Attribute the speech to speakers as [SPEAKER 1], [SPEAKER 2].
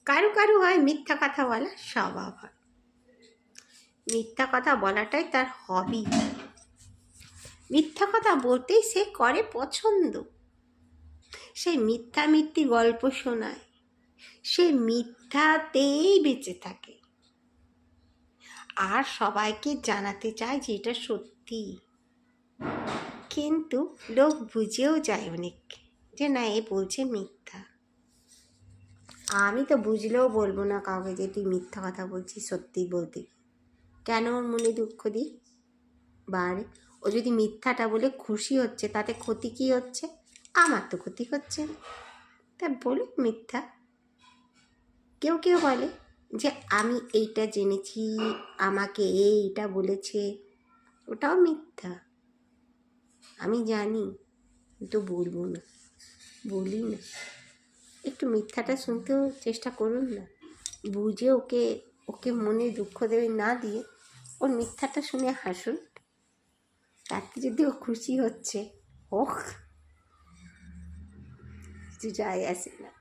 [SPEAKER 1] কারু কারু হয় মিথ্যা কথা বলা স্বভাব হয়, মিথ্যা কথা বলাটাই তার হবি। মিথ্যা কথা বলতেই সে করে পছন্দ, সে মিথ্যা মিথ্যি গল্প শোনায়, সে মিথ্যাতেই বেঁচে থাকে আর সবাইকে জানাতে চায় যে এটা সত্যি। কিন্তু লোক বুঝেও যায় অনেক যে না, এ বলছে মিথ্যা। আমি তো বুঝলেও বলবো না কাউকে যে তুই মিথ্যা কথা বলছিস, সত্যি বলতে কেন ওর মনে দুঃখ দিই? বারে ও যদি মিথ্যাটা বলে খুশি হচ্ছে, তাতে ক্ষতি কী হচ্ছে? আমার তো ক্ষতি হচ্ছে না, তা বলুক মিথ্যা। কেউ কেউ বলে যে আমি এইটা জেনেছি, আমাকে এইটা বলেছে, ওটাও মিথ্যা। আমি জানি কিন্তু বলবো না, বলি না। একটু মিথ্যাটা শুনতেও চেষ্টা করুন না, বুঝে ওকে ওকে মনে দুঃখ দেবে না দিয়ে ওর মিথ্যাটা শুনে হাসুন, তাতে যদি ও খুশি হচ্ছে হোক, কিছু যায় আসে না।